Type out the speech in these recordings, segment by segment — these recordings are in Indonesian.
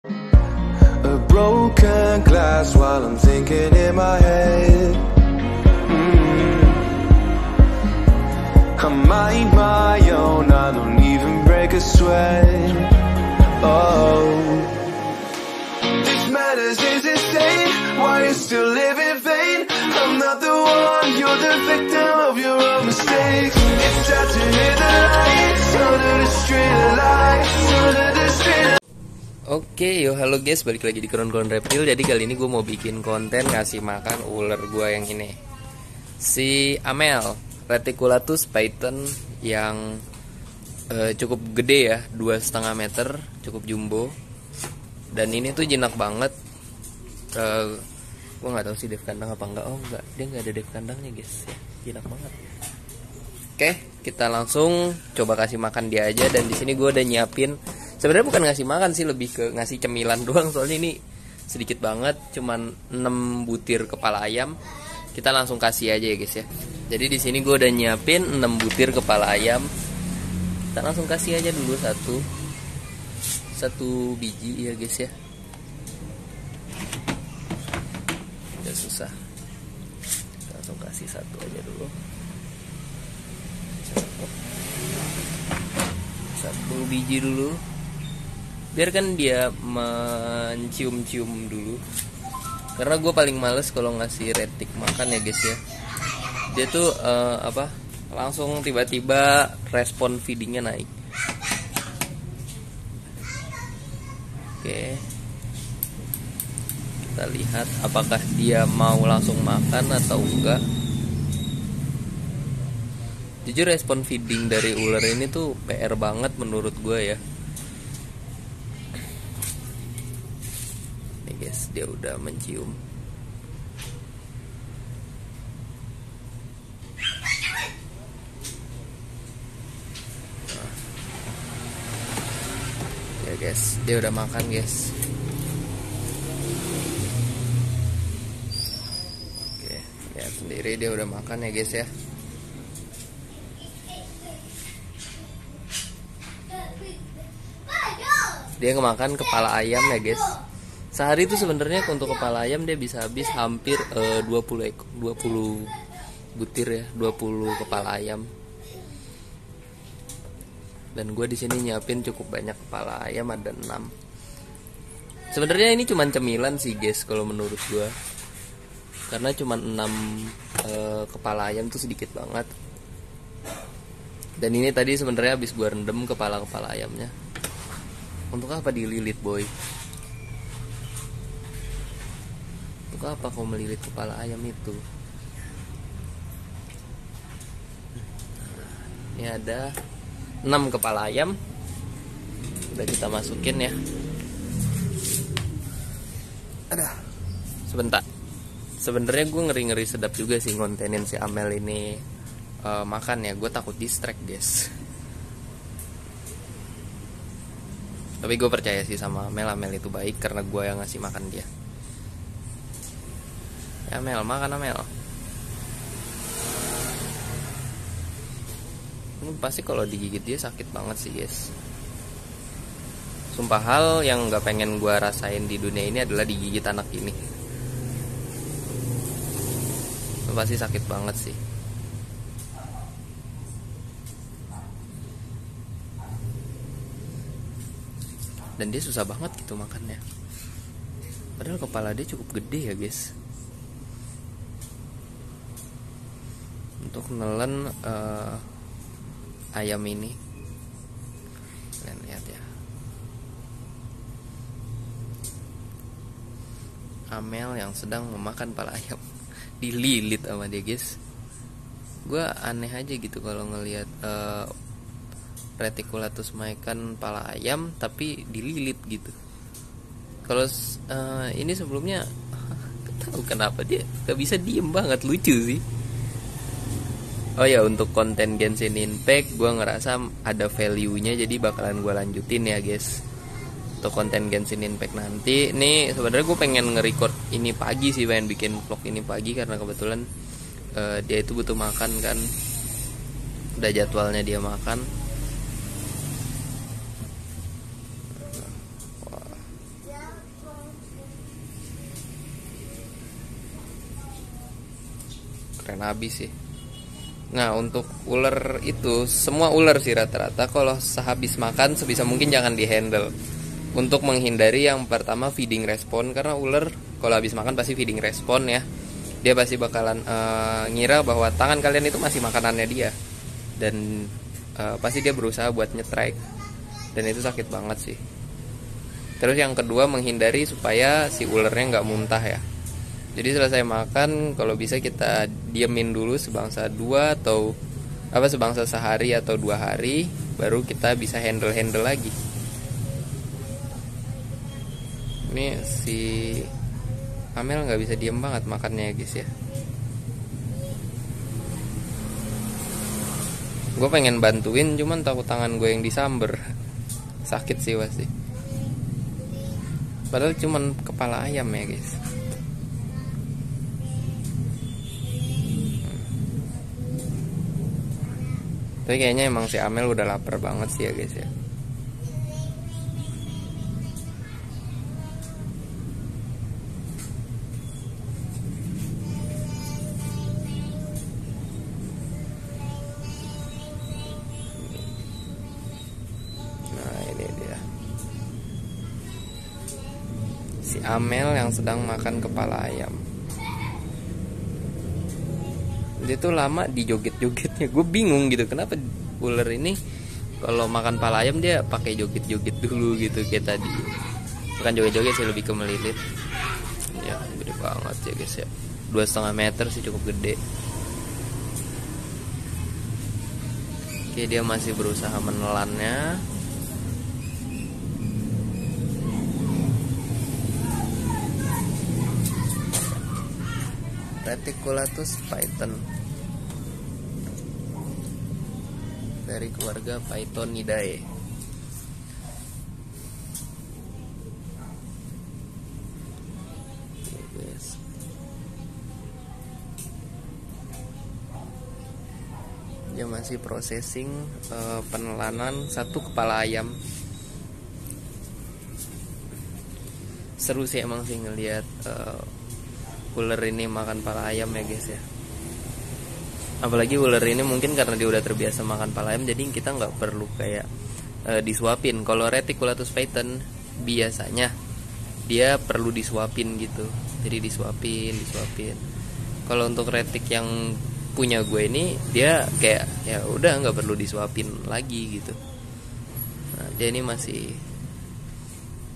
A broken glass while I'm thinking in my head. I mind my own, I don't even break a sweat. Oh, this madness is insane. Why you still live in vain? I'm not the one, you're the victim of your own mistakes. It's sad to hear the lights under the street lights, under the street. Oke, yo halo guys, balik lagi di Kron Reptil. Jadi kali ini gue mau bikin konten ngasih makan ular gue yang ini, si Amel Reticulatus python yang cukup gede ya, 2,5 meter, cukup jumbo. Dan ini tuh jinak banget. Gue nggak tahu sih def kandang apa enggak. Oh enggak, dia nggak ada def kandangnya guys ya, jinak banget. Oke, kita langsung coba kasih makan dia aja. Dan di sini gue udah nyiapin, sebenarnya bukan ngasih makan sih, lebih ke ngasih cemilan doang. Soalnya ini sedikit banget, cuman 6 butir kepala ayam. Kita langsung kasih aja ya guys ya. Jadi di sini gue udah nyiapin 6 butir kepala ayam. Kita langsung kasih aja dulu satu biji ya guys ya. Udah susah. Kita langsung kasih satu aja dulu. Satu biji dulu. Biarkan dia mencium-cium dulu. Karena gue paling males kalau ngasih retik makan ya guys ya. Dia tuh langsung tiba-tiba respon feedingnya naik. Oke, kita lihat apakah dia mau langsung makan atau enggak. Jujur respon feeding dari ular ini tuh PR banget menurut gue ya. Nih guys, dia udah mencium. Ya guys, dia udah makan guys. Oke, lihat sendiri dia udah makan ya guys ya. Dia kemakan kepala ayam ya guys. Sehari itu sebenarnya untuk kepala ayam dia bisa habis hampir 20 butir ya, 20 kepala ayam. Dan gue di sini nyiapin cukup banyak kepala ayam, ada 6. Sebenarnya ini cuman cemilan sih guys kalau menurut gue. Karena cuman 6 kepala ayam tuh sedikit banget. Dan ini tadi sebenarnya habis gue rendam kepala ayamnya. Untuk apa dililit boy? Untuk apa kau melilit kepala ayam itu? Ini ada 6 kepala ayam. Udah kita masukin ya. Ada. Sebentar. Sebenarnya gue ngeri sedap juga sih ngontenin si Amel ini makan ya. Gue takut distract guys. Tapi gue percaya sih sama Amel. Amel itu baik karena gue yang ngasih makan dia. Ya Amel, makan Amel. Ini pasti kalau digigit dia sakit banget sih guys. Sumpah, hal yang gak pengen gue rasain di dunia ini adalah digigit anak ini. Itu pasti sakit banget sih. Dan dia susah banget gitu makannya. Padahal kepala dia cukup gede ya guys. Untuk nelen ayam ini, kalian lihat ya. Amel yang sedang memakan kepala ayam dililit sama dia guys. Gue aneh aja gitu kalau ngelihat Reticulatus makan kepala ayam tapi dililit gitu. Kalau ini sebelumnya tahu kenapa dia gak bisa diem banget, lucu sih. Oh ya, untuk konten Genshin Impact gue ngerasa ada value-nya, jadi bakalan gue lanjutin ya guys. Untuk konten Genshin Impact nanti, nih sebenarnya gue pengen nge-record ini pagi sih, pengen bikin vlog ini pagi karena kebetulan dia itu butuh makan kan. Udah jadwalnya dia makan. kemarin habis sih. Nah untuk ular itu, semua ular sih rata-rata kalau sehabis makan sebisa mungkin jangan dihandle, untuk menghindari yang pertama feeding respon. Karena ular kalau habis makan pasti feeding respon ya, dia pasti bakalan ngira bahwa tangan kalian itu masih makanannya dia, dan pasti dia berusaha buat nyetrek, dan itu sakit banget sih. Terus yang kedua, menghindari supaya si ularnya nggak muntah ya. Jadi selesai makan kalau bisa kita diemin dulu sebangsa sebangsa sehari atau 2 hari, baru kita bisa handle lagi. Ini si Amel nggak bisa diem banget makannya ya guys ya. Gue pengen bantuin, cuman takut tangan gue yang disamber. Sakit sih pasti. Padahal cuman kepala ayam ya guys. Tapi kayaknya emang si Amel udah lapar banget sih ya guys ya. Nah ini dia si Amel yang sedang makan kepala ayam. Dia tuh lama di joget-jogetnya. Gue bingung gitu, kenapa ular ini kalau makan pala ayam dia pakai joget-joget dulu gitu kayak tadi. Bukan joget-joget sih, lebih ke melilit. Ya gede banget ya guys ya, 2,5 meter sih, cukup gede. Oke, dia masih berusaha menelannya. Reticulatus python dari keluarga Pythonidae. Yes. Dia masih processing penelanan satu kepala ayam. Seru sih emang sih ngelihat ular ini makan pala ayam ya guys ya. Apalagi ular ini mungkin karena dia udah terbiasa makan pala ayam, jadi kita nggak perlu kayak disuapin. Kalau Reticulatus python biasanya dia perlu disuapin gitu, jadi disuapin. Kalau untuk retik yang punya gue ini, dia kayak ya udah nggak perlu disuapin lagi gitu. Nah, dia ini masih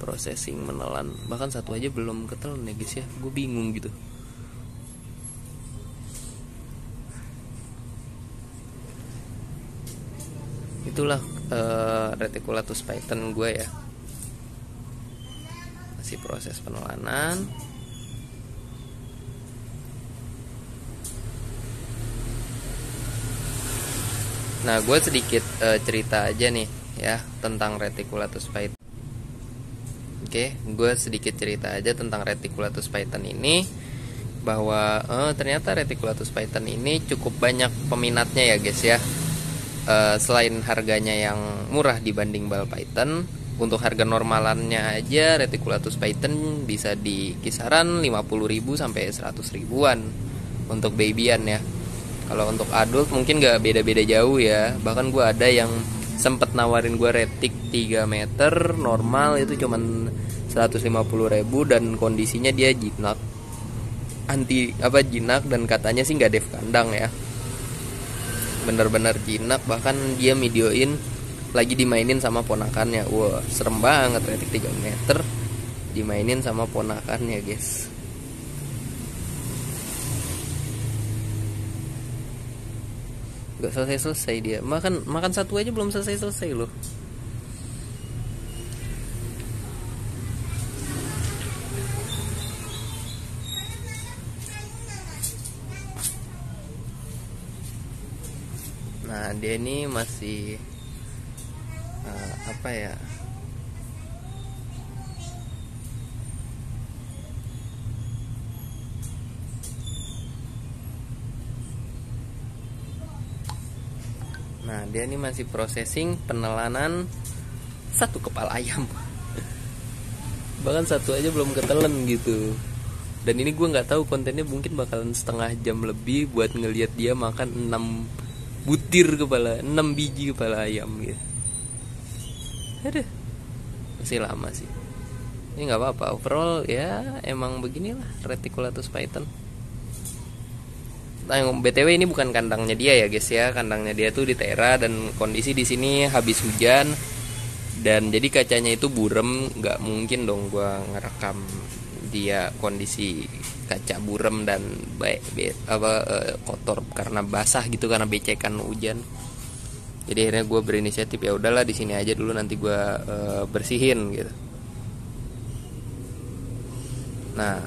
processing menelan, bahkan satu aja belum ketelan ya guys ya. Gue bingung gitu. Itulah Reticulatus python gue ya, masih proses penelanan. Nah gue sedikit cerita aja nih ya tentang Reticulatus python. Oke, gue sedikit cerita aja tentang Reticulatus python ini, bahwa ternyata Reticulatus python ini cukup banyak peminatnya ya guys ya. Selain harganya yang murah dibanding ball python, untuk harga normalannya aja Reticulatus python bisa di kisaran 50.000 sampai 100.000-an untuk babyan ya. Kalau untuk adult mungkin gak beda-beda jauh ya. Bahkan gue ada yang sempet nawarin gue retik 3 meter normal itu cuman 150.000, dan kondisinya dia jinak, jinak, dan katanya sih nggak def kandang ya, bener-bener jinak. Bahkan dia videoin lagi dimainin sama ponakannya. Wah serem banget, retik 3 meter dimainin sama ponakannya guys. Gak selesai dia makan satu aja, belum selesai loh. Nah dia ini masih apa ya, nah dia ini masih processing penelanan satu kepala ayam. Bahkan satu aja belum ketelen gitu. Dan ini gue nggak tahu kontennya, mungkin bakalan setengah jam lebih buat ngelihat dia makan 6 butir kepala, 6 biji kepala ayam gitu. Aduh, masih lama sih. Ini nggak apa-apa, overall ya emang beginilah Reticulatus python. Nah, BTW ini bukan kandangnya dia ya guys ya, kandangnya dia tuh di Tera, dan kondisi di sini habis hujan dan jadi kacanya itu burem, nggak mungkin dong gua ngerekam dia kondisi kaca burem dan kotor karena basah gitu, karena becekan hujan. Jadi akhirnya gue berinisiatif, ya udahlah di sini aja dulu, nanti gue bersihin gitu. Nah,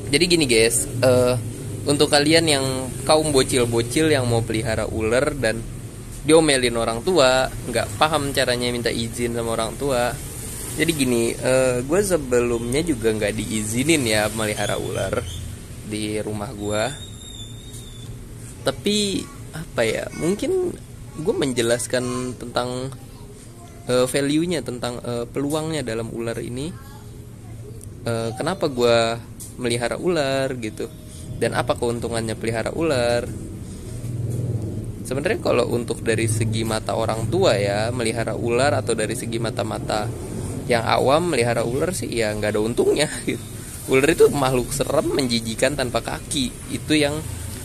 jadi gini guys, untuk kalian yang kaum bocil-bocil yang mau pelihara ular dan diomelin orang tua, nggak paham caranya minta izin sama orang tua. Jadi gini, gue sebelumnya juga nggak diizinin ya melihara ular di rumah gue. Tapi apa ya, mungkin gue menjelaskan tentang value-nya, tentang peluangnya dalam ular ini. Kenapa gue melihara ular gitu, dan apa keuntungannya pelihara ular. Sebenarnya kalau untuk dari segi mata orang tua ya, melihara ular, atau dari segi mata-mata yang awam melihara ular sih ya nggak ada untungnya gitu. Ular itu makhluk serem, menjijikan, tanpa kaki. Itu yang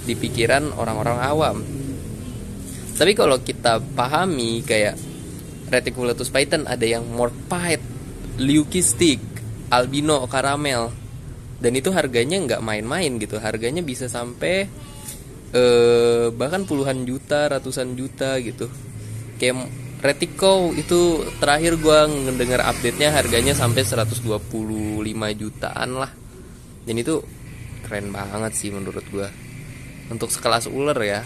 dipikiran orang-orang awam. Tapi kalau kita pahami, kayak Reticulatus python ada yang morpite, leucistic, albino, caramel, dan itu harganya nggak main-main gitu. Harganya bisa sampai bahkan puluhan juta, ratusan juta gitu. Kayak Retico itu terakhir gue ngedengar update-nya harganya sampai 125 jutaan lah. Dan itu keren banget sih menurut gue untuk sekelas ular ya.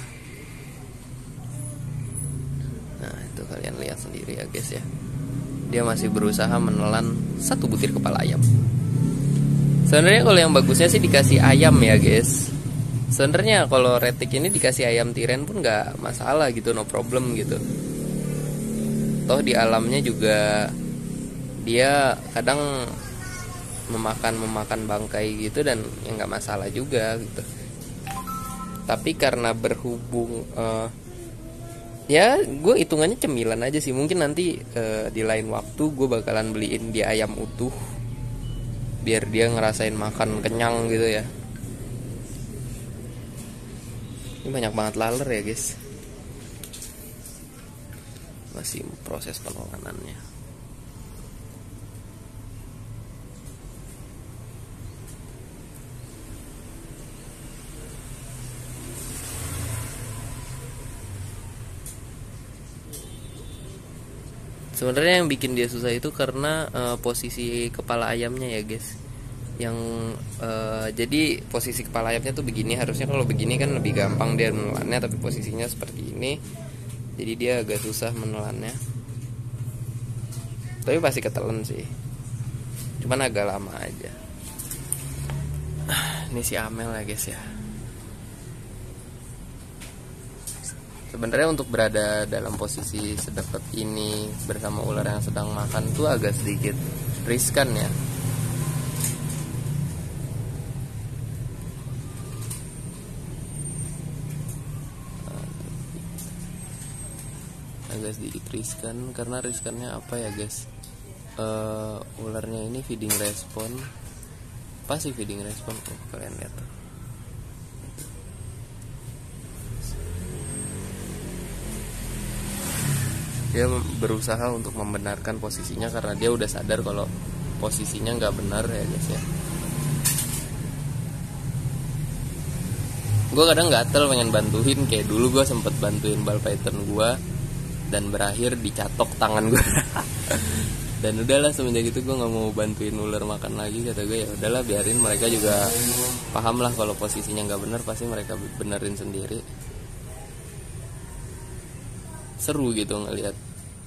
Nah itu kalian lihat sendiri ya guys ya, dia masih berusaha menelan 1 butir kepala ayam. Sebenarnya kalau yang bagusnya sih dikasih ayam ya guys. Sebenarnya kalau retik ini dikasih ayam tiren pun nggak masalah gitu, no problem gitu. Toh di alamnya juga dia kadang memakan bangkai gitu, dan ya nggak masalah juga gitu. Tapi karena berhubung ya gue hitungannya cemilan aja sih. Mungkin nanti di lain waktu gue bakalan beliin dia ayam utuh biar dia ngerasain makan kenyang gitu ya. Ini banyak banget laler ya guys, masih proses penanganannya. Sebenarnya yang bikin dia susah itu karena posisi kepala ayamnya ya guys. Yang jadi posisi kepala ayamnya tuh begini, harusnya kalau begini kan lebih gampang dia menelannya, tapi posisinya seperti ini, jadi dia agak susah menelannya. Tapi pasti ketelan sih, cuman agak lama aja. Ini si Amel ya guys ya. Sebenarnya untuk berada dalam posisi sedekat ini bersama ular yang sedang makan tuh agak sedikit riskan ya. Agak sedikit riskan, karena riskannya apa ya guys? Ularnya ini feeding respon, pasti feeding respon. Kalian lihat tuh. Dia berusaha untuk membenarkan posisinya karena dia udah sadar kalau posisinya nggak benar ya guys ya. Gue kadang gatel pengen bantuin, kayak dulu gue sempet bantuin ball python gue dan berakhir dicatok tangan gue. Dan udahlah semenjak itu gue nggak mau bantuin ular makan lagi. Kata gue ya udahlah, biarin mereka juga paham lah kalau posisinya nggak benar, pasti mereka benerin sendiri. Seru gitu ngelihat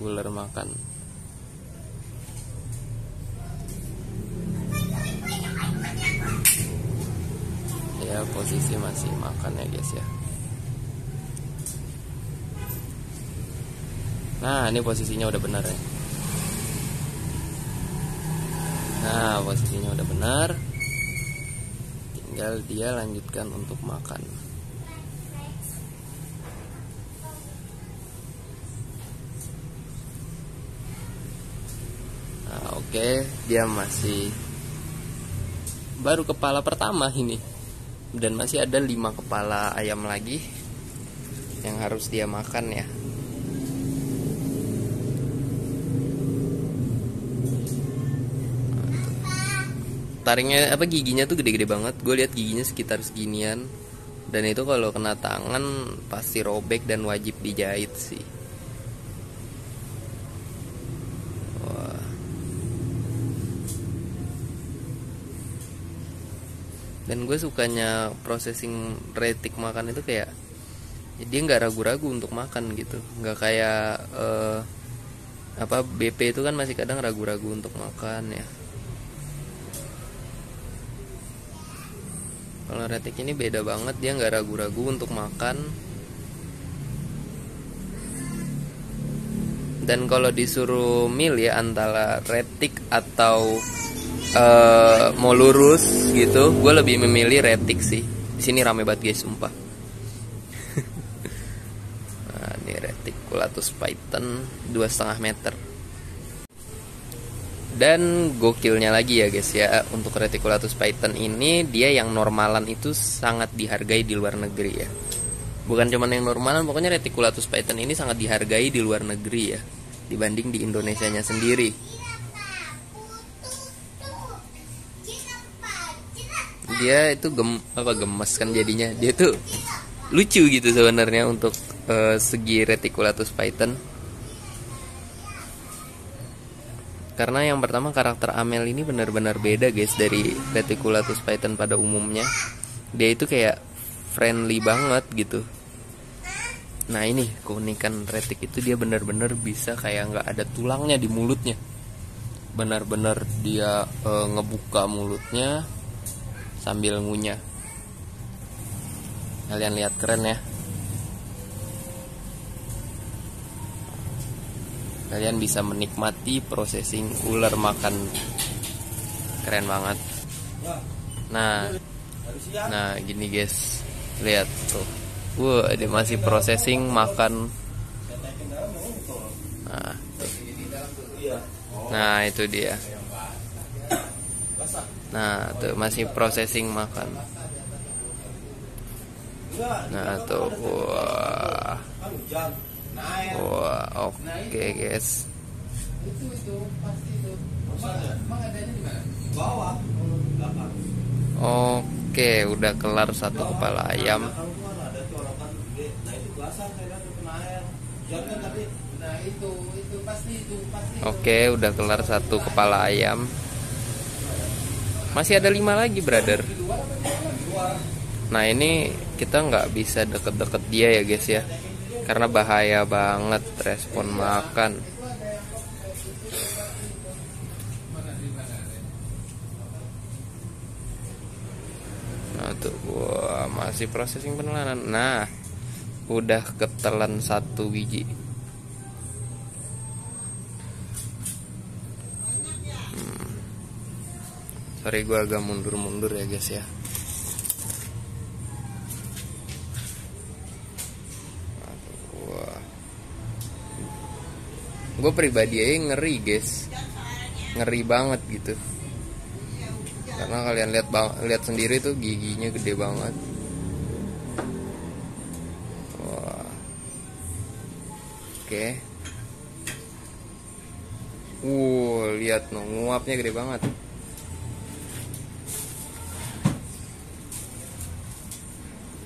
ular makan. Ya posisi masih makan ya guys ya. Nah ini posisinya udah benar ya. Nah posisinya udah benar. tinggal dia lanjutkan untuk makan. Nah, oke, dia masih baru kepala pertama ini, dan masih ada 5 kepala ayam lagi yang harus dia makan ya. Taringnya apa, giginya tuh gede-gede banget. Gue lihat giginya sekitar seginian, dan itu kalau kena tangan pasti robek dan wajib dijahit sih. Wah. Dan gue sukanya processing retik makan itu kayak dia nggak ragu-ragu untuk makan gitu, nggak kayak apa BP itu kan masih kadang ragu-ragu untuk makan ya. Kalau retik ini beda banget, dia nggak ragu-ragu untuk makan. Dan kalau disuruh milih antara retik atau mau lurus gitu, gue lebih memilih retik sih. Di sini rame banget guys, sumpah. Nah, ini reticulatus python 2,5 meter. Dan gokilnya lagi ya guys ya, untuk reticulatus python ini dia yang normalan itu sangat dihargai di luar negeri ya. Bukan cuma yang normalan, pokoknya reticulatus python ini sangat dihargai di luar negeri ya, dibanding di Indonesianya sendiri. Dia itu gemes kan jadinya. Dia tuh lucu gitu sebenarnya untuk segi reticulatus python. Karena yang pertama, karakter Amel ini benar-benar beda guys dari reticulatus python pada umumnya. Dia itu kayak friendly banget gitu. Nah ini keunikan retik itu, dia benar-benar bisa kayak nggak ada tulangnya di mulutnya. Benar-benar dia ngebuka mulutnya sambil ngunyah. Kalian lihat, keren ya. Kalian bisa menikmati processing ular makan. Keren banget. Nah gini guys, lihat tuh. Wah, dia masih processing makan. Nah tuh. Nah itu dia. Nah tuh masih processing makan. Nah tuh, wah. Wah, oke guys. Oke, udah kelar satu kepala ayam. Oke, udah kelar satu kepala ayam. Masih ada 5 lagi, brother. Nah ini kita nggak bisa deket-deket dia ya guys ya, karena bahaya banget respon makan. Nah tuh, wah, masih processing penelanan. Nah, udah ketelan 1 biji. Sorry gue agak mundur-mundur ya guys ya. Gue pribadi aja ngeri guys, ngeri banget gitu. Karena kalian lihat sendiri tuh giginya gede banget. Wah. Oke. Lihat no, nguapnya gede banget.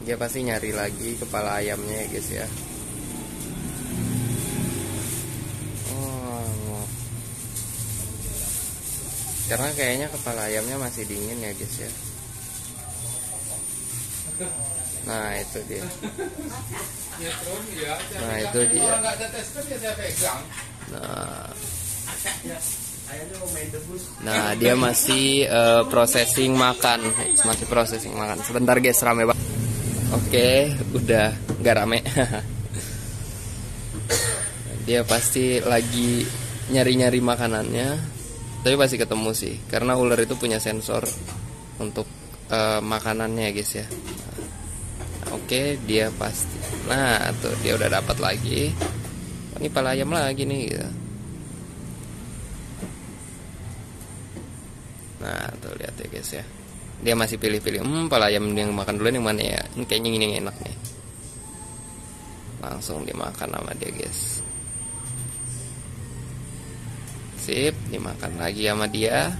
Dia pasti nyari lagi kepala ayamnya ya guys ya. Karena kayaknya kepala ayamnya masih dingin ya guys ya. Nah itu dia. Nah itu dia. Nah dia masih processing makan. Masih processing makan. Sebentar guys, rame banget. Oke, udah gak rame. Dia pasti lagi nyari-nyari makanannya, tapi pasti ketemu sih, karena ular itu punya sensor untuk makanannya guys ya. Oke, dia pasti. Nah, tuh dia udah dapat lagi. Ini pala ayam lagi nih gitu. Nah, tuh lihat ya guys ya. Dia masih pilih-pilih. Pala ayam yang makan duluan yang mana ya? Ini kayaknya ini yang enak nih. Langsung dimakan sama dia guys. Sip, dimakan lagi sama dia.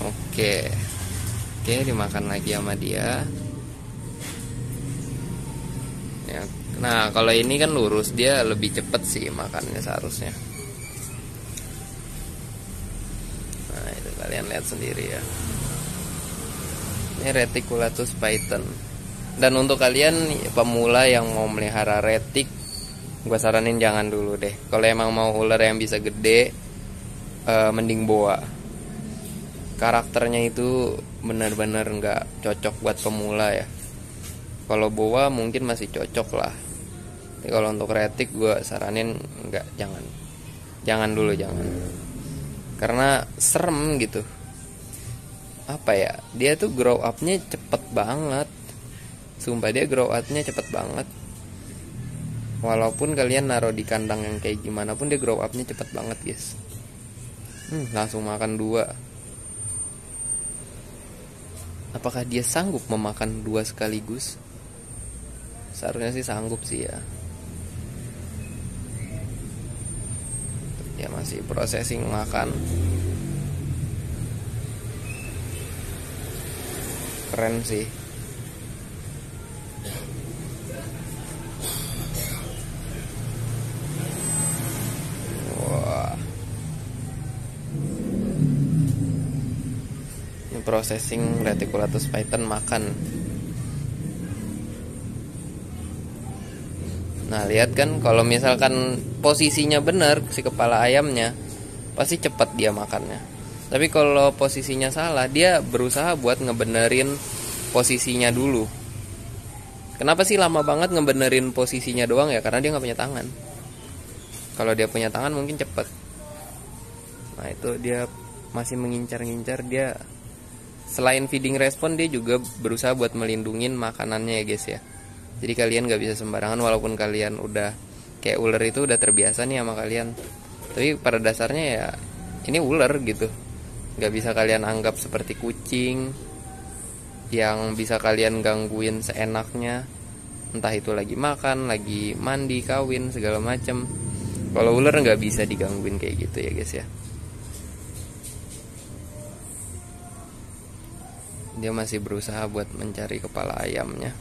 Oke, dimakan lagi sama dia. Ya, nah kalau ini kan lurus, dia lebih cepet sih makannya seharusnya. Nah itu kalian lihat sendiri ya. Ini Reticulatus python. Dan untuk kalian pemula yang mau melihara retik, gue saranin jangan dulu deh. Kalau emang mau ular yang bisa gede, mending boa. Karakternya itu benar-benar nggak cocok buat pemula ya. Kalau boa mungkin masih cocok lah. Tapi kalau untuk retik gue saranin jangan dulu. Karena serem gitu. Apa ya? Dia tuh grow up-nya cepet banget. Sumpah dia grow up-nya cepet banget. Walaupun kalian naruh di kandang yang kayak gimana pun, dia grow up-nya cepet banget guys. Langsung makan 2. Apakah dia sanggup memakan 2 sekaligus? Seharusnya sih sanggup sih ya. Dia masih processing makan. Keren sih. Wah. Processing Reticulatus python makan. Nah lihat kan, kalau misalkan posisinya benar si kepala ayamnya, pasti cepat dia makannya. Tapi kalau posisinya salah, dia berusaha buat ngebenerin posisinya dulu. Kenapa sih lama banget ngebenerin posisinya doang ya? Karena dia nggak punya tangan. Kalau dia punya tangan mungkin cepet. Nah itu dia masih mengincar-ngincar. Dia selain feeding respon, dia juga berusaha buat melindungin makanannya ya guys ya. Jadi kalian gak bisa sembarangan, walaupun kalian udah kayak ular itu udah terbiasa nih sama kalian. Tapi pada dasarnya ya ini ular gitu. Gak bisa kalian anggap seperti kucing yang bisa kalian gangguin seenaknya. Entah itu lagi makan, lagi mandi, kawin, segala macem. Kalau ular gak bisa digangguin kayak gitu ya guys ya. Dia masih berusaha buat mencari kepala ayamnya.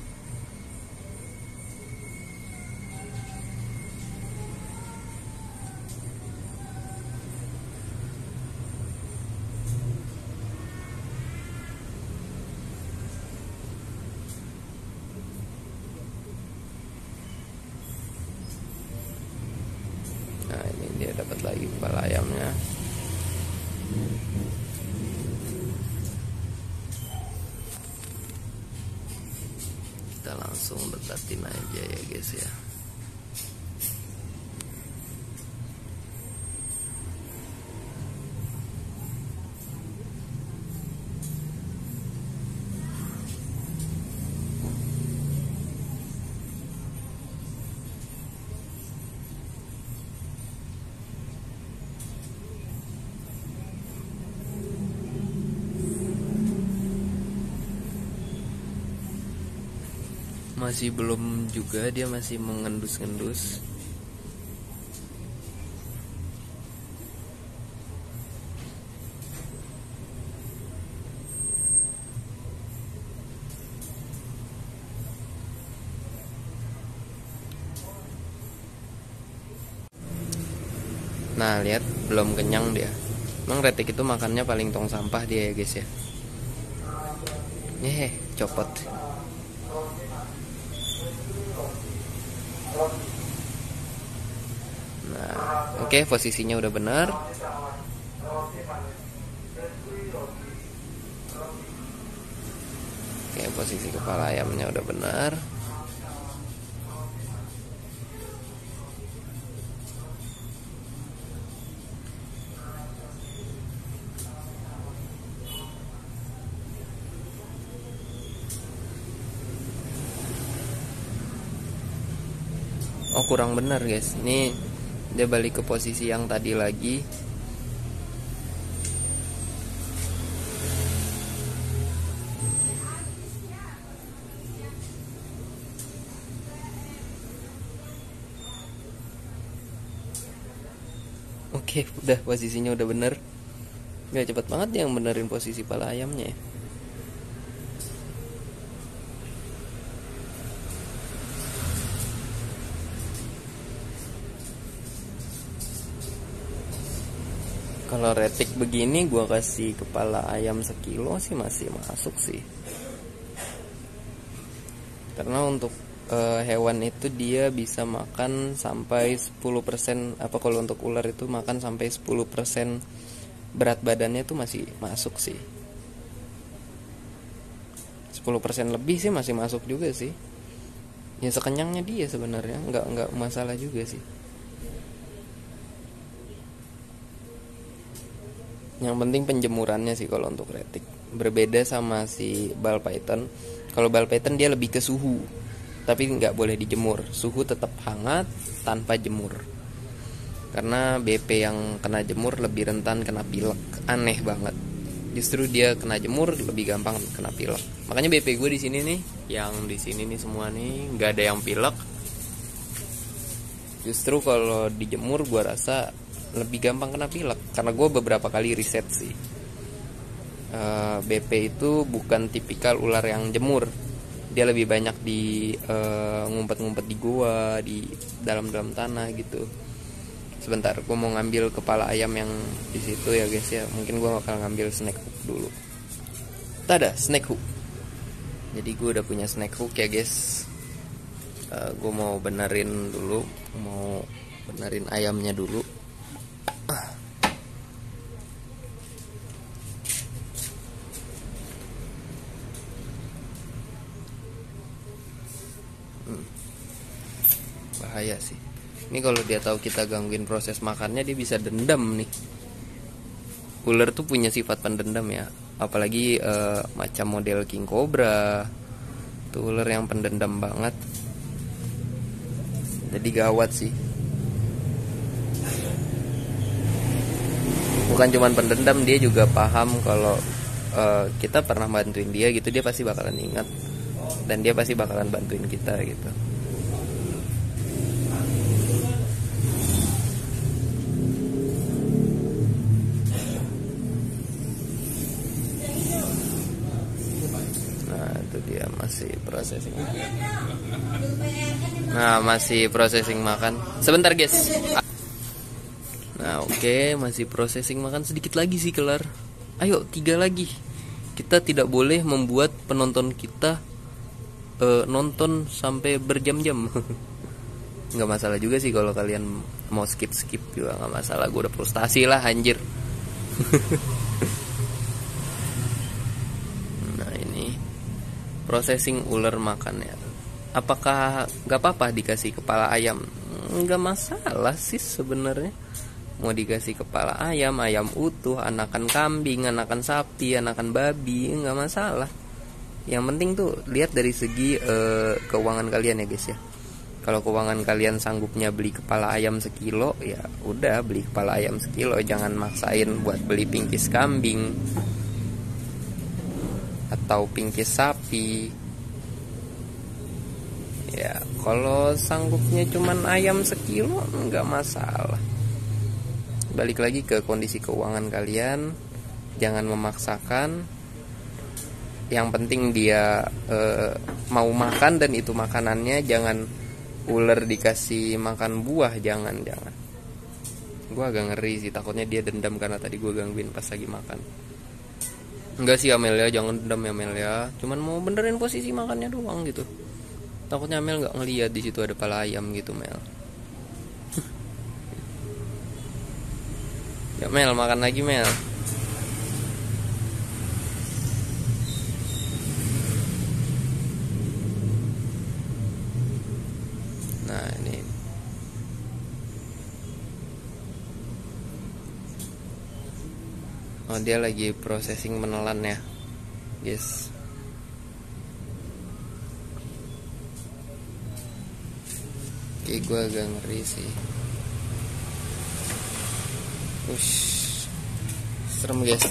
Nah ini dia dapat lagi kepala ayamnya. Kita langsung dekatin aja ya guys ya. Masih belum juga, dia masih mengendus-ngendus. Nah lihat, belum kenyang dia. Emang retik itu makannya paling tong sampah dia ya guys ya. Copot. Nah, oke, posisinya udah benar. Oke, posisi kepala ayamnya udah benar. Oh, kurang benar guys. Ini dia balik ke posisi yang tadi lagi. Oke, udah posisinya udah bener. Ya cepet banget dia yang benerin posisi pala ayamnya ya. Kalau retik begini gua kasih kepala ayam sekilo sih masih masuk sih. Karena untuk hewan itu dia bisa makan sampai 10%, apa kalau untuk ular itu makan sampai 10% berat badannya itu masih masuk sih. 10% lebih sih masih masuk juga sih. Ya sekenyangnya dia sebenarnya, nggak masalah juga sih. Yang penting penjemurannya sih kalau untuk retik. Berbeda sama si ball python. Kalau ball python dia lebih ke suhu, tapi nggak boleh dijemur. Suhu tetap hangat tanpa jemur. Karena BP yang kena jemur lebih rentan kena pilek. Aneh banget. Justru dia kena jemur lebih gampang kena pilek. Makanya BP gue di sini nih, yang di sini nih semua nih nggak ada yang pilek. Justru kalau dijemur gue rasa lebih gampang kena pilek. Karena gue beberapa kali riset sih. BP itu bukan tipikal ular yang jemur. Dia lebih banyak di ngumpet-ngumpet di goa, di dalam-dalam tanah gitu. Sebentar, gue mau ngambil kepala ayam yang di situ ya guys ya. Mungkin gue bakal ngambil snake hook dulu. Tada, snake hook. Jadi gue udah punya snake hook ya guys. Gue mau benerin dulu, mau benerin ayamnya dulu. Bahaya sih. Ini kalau dia tahu kita gangguin proses makannya, dia bisa dendam nih. Ular tuh punya sifat pendendam ya. Apalagi macam model king cobra. Tuh ular yang pendendam banget. Jadi gawat sih. Bukan cuman pendendam, dia juga paham kalau kita pernah bantuin dia gitu. Dia pasti bakalan ingat. Dan dia pasti bakalan bantuin kita gitu. Dia masih processing. Nah, masih processing makan. Sebentar guys. Nah, oke, masih processing makan. Sedikit lagi sih kelar. Ayo, 3 lagi. Kita tidak boleh membuat penonton kita nonton sampai berjam-jam. Nggak masalah juga sih kalau kalian mau skip juga nggak masalah. Gue udah frustasi lah anjir. Processing ular makannya. Apakah nggak apa-apa dikasih kepala ayam? Nggak masalah sih sebenarnya. Mau dikasih kepala ayam, ayam utuh, anakan kambing, anakan sapi, anakan babi, nggak masalah. Yang penting tuh lihat dari segi keuangan kalian ya guys ya. Kalau keuangan kalian sanggupnya beli kepala ayam sekilo, ya udah beli kepala ayam sekilo. Jangan maksain buat beli pingkis kambing atau pingkis sapi. Ya kalau sanggupnya cuman ayam sekilo nggak masalah. Balik lagi ke kondisi keuangan kalian. Jangan memaksakan. Yang penting dia mau makan dan itu makanannya. Jangan ular dikasih makan buah. Jangan. Gue agak ngeri sih, takutnya dia dendam karena tadi gue gangguin pas lagi makan. Enggak sih Amelia, jangan dendam ya Amelia. Cuman mau benerin posisi makannya doang gitu. Takutnya Amel nggak ngeliat di situ ada pala ayam gitu Mel. Ya Mel, makan lagi Mel. Nah ini. Oh dia lagi processing menelan ya, yes. Kayak gue agak ngeri sih. Ush, serem guys.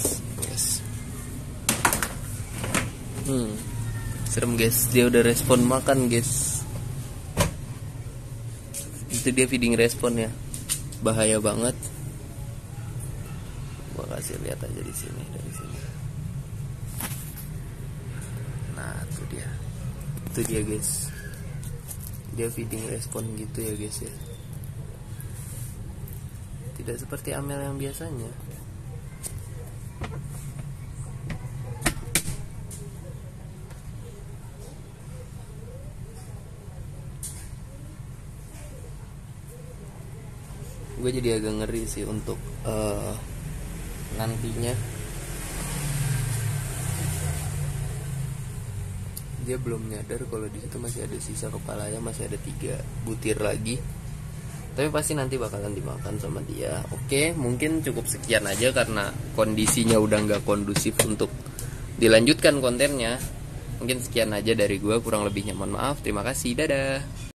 Serem guys. Dia udah respon makan guys. Itu dia feeding respon ya. Bahaya banget. Gua kasih lihat aja di sini, dari sini. Nah, itu dia. Itu dia guys. Dia feeding respon gitu ya guys ya. Tidak seperti Amel yang biasanya. Gue jadi agak ngeri sih untuk nantinya. Dia belum nyadar kalau di situ masih ada sisa kepalanya, masih ada 3 butir lagi. Tapi pasti nanti bakalan dimakan sama dia. Oke, mungkin cukup sekian aja karena kondisinya udah nggak kondusif untuk dilanjutkan kontennya. Mungkin sekian aja dari gue, kurang lebihnya mohon maaf. Terima kasih, dadah.